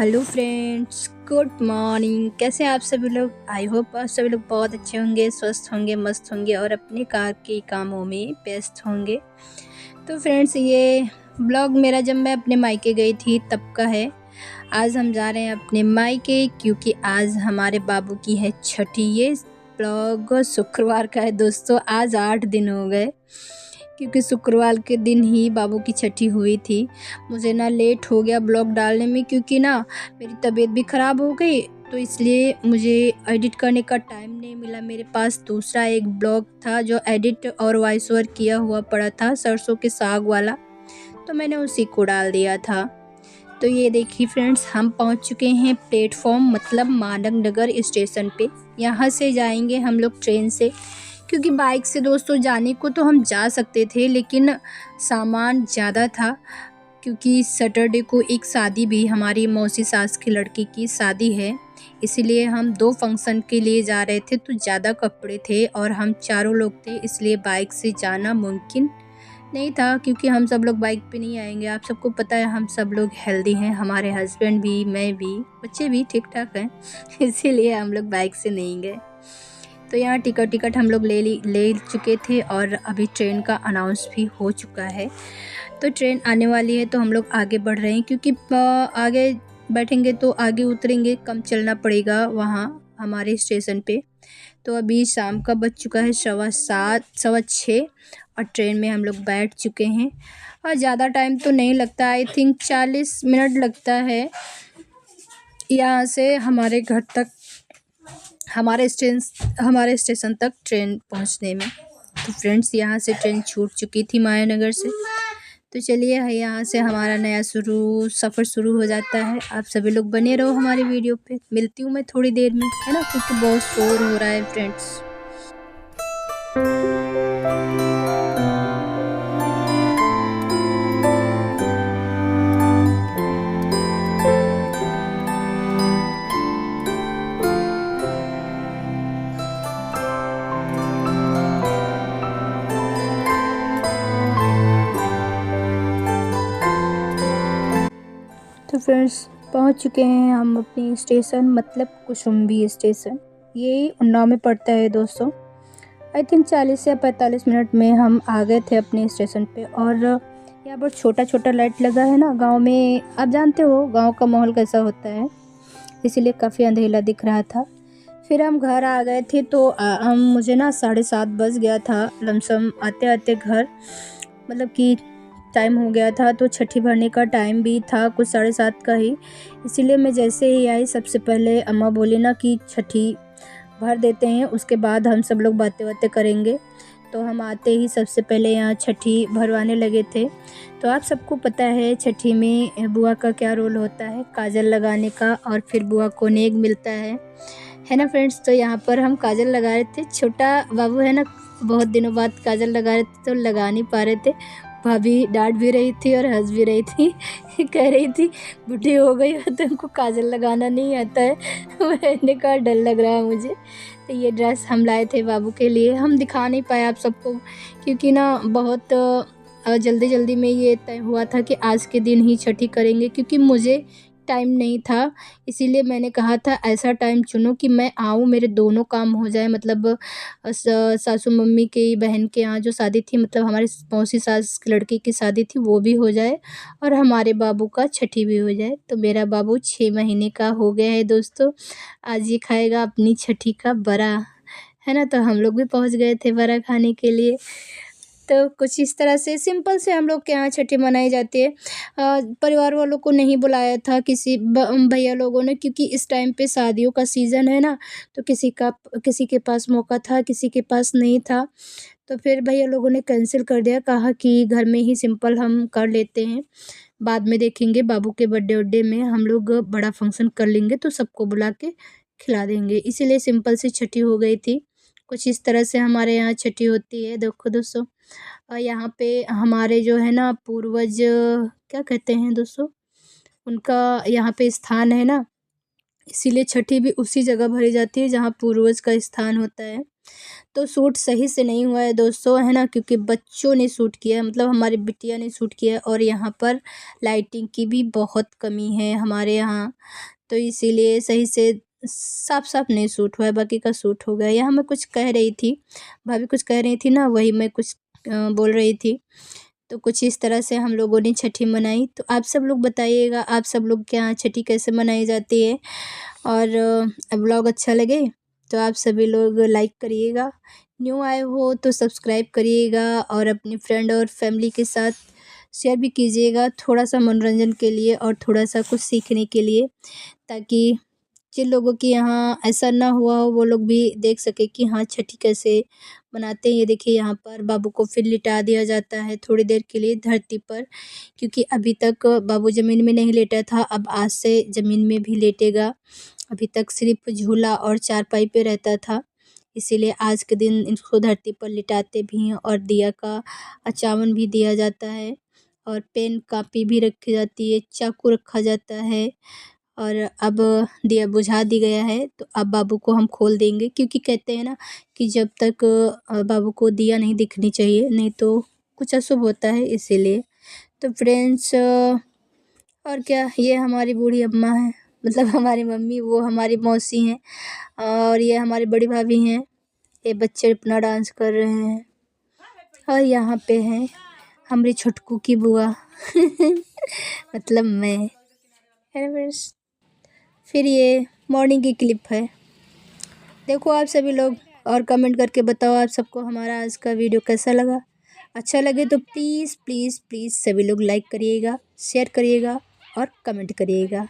Hello friends, good morning. कैसे हैं आप सभी लोग? आई होप आप सभी लोग बहुत अच्छे होंगे, स्वस्थ होंगे, मस्त होंगे और अपने कार के कामों में व्यस्त होंगे। तो फ्रेंड्स, ये ब्लॉग मेरा जब मैं अपने मायके गई थी तब का है। आज हम जा रहे हैं अपने मायके क्योंकि आज हमारे बाबू की है छठी। ये ब्लॉग शुक्रवार का है दोस्तों। आज 8 दिन हो गए क्योंकि शुक्रवार के दिन ही बाबू की छठी हुई थी। मुझे ना लेट हो गया ब्लॉग डालने में क्योंकि ना मेरी तबीयत भी ख़राब हो गई, तो इसलिए मुझे एडिट करने का टाइम नहीं मिला। मेरे पास दूसरा एक ब्लॉग था जो एडिट और वॉइस ओवर किया हुआ पड़ा था, सरसों के साग वाला, तो मैंने उसी को डाल दिया था। तो ये देखिए फ्रेंड्स, हम पहुंच चुके हैं प्लेटफॉर्म मतलब मानक नगर स्टेशन पे। यहाँ से जाएंगे हम लोग ट्रेन से, क्योंकि बाइक से दोस्तों जाने को तो हम जा सकते थे लेकिन सामान ज़्यादा था। क्योंकि सैटरडे को एक शादी भी, हमारी मौसी सास की लड़की की शादी है, इसीलिए हम 2 फंक्शन के लिए जा रहे थे, तो ज़्यादा कपड़े थे और हम चारों लोग थे, इसलिए बाइक से जाना मुमकिन नहीं था। क्योंकि हम सब लोग बाइक पे नहीं आएंगे। आप सबको पता है हम सब लोग हेल्दी हैं, हमारे हस्बैंड भी, मैं भी, बच्चे भी ठीक ठाक हैं इसीलिए हम लोग बाइक से नहीं गए। तो यहाँ टिकट हम लोग ले चुके थे और अभी ट्रेन का अनाउंस भी हो चुका है। तो ट्रेन आने वाली है तो हम लोग आगे बढ़ रहे हैं, क्योंकि आगे बैठेंगे तो आगे उतरेंगे, कम चलना पड़ेगा वहाँ हमारे स्टेशन पे। तो अभी शाम का बज चुका है 7:15 6:15 और ट्रेन में हम लोग बैठ चुके हैं। और ज़्यादा टाइम तो नहीं लगता, आई थिंक 40 मिनट लगता है यहाँ से हमारे घर तक, हमारे स्टेशन तक ट्रेन पहुँचने में। तो फ्रेंड्स, यहाँ से ट्रेन छूट चुकी थी मायानगर से। तो चलिए यहाँ से हमारा नया सफ़र शुरू हो जाता है। आप सभी लोग बने रहो हमारी वीडियो पे। मिलती हूँ मैं थोड़ी देर में, है ना, क्योंकि बहुत शोर हो रहा है फ्रेंड्स। तो फ्रेंड्स, पहुंच चुके हैं हम अपनी स्टेशन मतलब कुसुम्भी स्टेशन। ये उन्नाव में पड़ता है दोस्तों। आई थिंक 40 या 45 मिनट में हम आ गए थे अपने स्टेशन पे। और यहाँ पर छोटा छोटा लाइट लगा है ना, गांव में आप जानते हो गांव का माहौल कैसा होता है, इसीलिए काफ़ी अंधेरा दिख रहा था। फिर हम घर आ गए थे तो मुझे ना 7:30 बज गया था लमसम आते आते घर, मतलब कि टाइम हो गया था। तो छठी भरने का टाइम भी था कुछ 7:30 का ही, इसीलिए मैं जैसे ही आई सबसे पहले अम्मा बोली ना कि छठी भर देते हैं, उसके बाद हम सब लोग बातें बातें करेंगे। तो हम आते ही सबसे पहले यहाँ छठी भरवाने लगे थे। तो आप सबको पता है छठी में बुआ का क्या रोल होता है, काजल लगाने का, और फिर बुआ को नेग मिलता है ना फ्रेंड्स। तो यहाँ पर हम काजल लगा रहे थे, छोटा बाबू है ना, बहुत दिनों बाद काजल लगा रहे थे तो लगा नहीं पा रहे थे। भाभी डांट भी रही थी और हंस भी रही थी कह रही थी बूढ़ी हो गई हो तुमको काजल लगाना नहीं आता है मैंने कहा डर लग रहा है मुझे। तो ये ड्रेस हम लाए थे बाबू के लिए, हम दिखा नहीं पाए आप सबको क्योंकि ना बहुत जल्दी जल्दी में ये तय हुआ था कि आज के दिन ही छठी करेंगे, क्योंकि मुझे टाइम नहीं था। इसीलिए मैंने कहा था ऐसा टाइम चुनो कि मैं आऊँ, मेरे दोनों काम हो जाए, मतलब सासू मम्मी की बहन के यहाँ जो शादी थी, मतलब हमारी मौसी सास की लड़की की शादी थी, वो भी हो जाए और हमारे बाबू का छठी भी हो जाए। तो मेरा बाबू 6 महीने का हो गया है दोस्तों। आज ये खाएगा अपनी छठी का बड़ा, है ना। तो हम लोग भी पहुँच गए थे बड़ा खाने के लिए। तो कुछ इस तरह से सिंपल से हम लोग के यहाँ छठी मनाई जाती है। परिवार वालों को नहीं बुलाया था किसी भैया लोगों ने, क्योंकि इस टाइम पे शादियों का सीज़न है ना, तो किसी के पास मौका था, किसी के पास नहीं था। तो फिर भैया लोगों ने कैंसिल कर दिया, कहा कि घर में ही सिंपल हम कर लेते हैं, बाद में देखेंगे, बाबू के बर्थडे वर्डे में हम लोग बड़ा फंक्शन कर लेंगे तो सबको बुला के खिला देंगे। इसीलिए सिंपल सी छठी हो गई थी। कुछ इस तरह से हमारे यहाँ छठी होती है देखो दोस्तों। और यहाँ पे हमारे जो है ना पूर्वज, क्या कहते हैं दोस्तों, उनका यहाँ पे स्थान है ना, इसीलिए छठी भी उसी जगह भरी जाती है जहाँ पूर्वज का स्थान होता है। तो शूट सही से नहीं हुआ है दोस्तों, है ना, क्योंकि बच्चों ने शूट किया है, मतलब हमारी बिटिया ने शूट किया है और यहाँ पर लाइटिंग की भी बहुत कमी है हमारे यहाँ, तो इसीलिए सही से साफ साफ नहीं शूट हुआ है, बाकी का शूट हो गया। यहाँ मैं कुछ कह रही थी, भाभी कुछ कह रही थी ना, वही मैं कुछ बोल रही थी। तो कुछ इस तरह से हम लोगों ने छठी मनाई। तो आप सब लोग बताइएगा, आप सब लोग के यहाँ छठी कैसे मनाई जाती है, और व्लॉग अच्छा लगे तो आप सभी लोग लाइक करिएगा, न्यू आए हो तो सब्सक्राइब करिएगा, और अपनी फ्रेंड और फैमिली के साथ शेयर भी कीजिएगा, थोड़ा सा मनोरंजन के लिए और थोड़ा सा कुछ सीखने के लिए, ताकि जिन लोगों के यहाँ ऐसा ना हुआ हो वो लोग भी देख सके कि हाँ छठी कैसे मनाते हैं। ये देखिए यहाँ पर बाबू को फिर लिटा दिया जाता है थोड़ी देर के लिए धरती पर, क्योंकि अभी तक बाबू ज़मीन में नहीं लेटा था, अब आज से ज़मीन में भी लेटेगा। अभी तक सिर्फ झूला और चारपाई पे रहता था, इसीलिए आज के दिन इसको धरती पर लिटाते भी हैं, और दिया का अचावन भी दिया जाता है, और पेन कापी भी रखी जाती है, चाकू रखा जाता है। और अब दिया बुझा दी गया है, तो अब बाबू को हम खोल देंगे, क्योंकि कहते हैं ना कि जब तक बाबू को दिया नहीं दिखनी चाहिए, नहीं तो कुछ अशुभ होता है, इसीलिए। तो फ्रेंड्स, और क्या, ये हमारी बूढ़ी अम्मा है, मतलब हमारी मम्मी, वो हमारी मौसी हैं, और ये हमारी बड़ी भाभी हैं। ये बच्चे अपना डांस कर रहे हैं, और यहाँ पे हैं हमारी छुटकू की बुआ मतलब मैं, है ना फ्रेंड्स। फिर ये मॉर्निंग की क्लिप है, देखो आप सभी लोग, और कमेंट करके बताओ आप सबको हमारा आज का वीडियो कैसा लगा। अच्छा लगे तो प्लीज़ प्लीज़ प्लीज़ सभी लोग लाइक करिएगा, शेयर करिएगा और कमेंट करिएगा।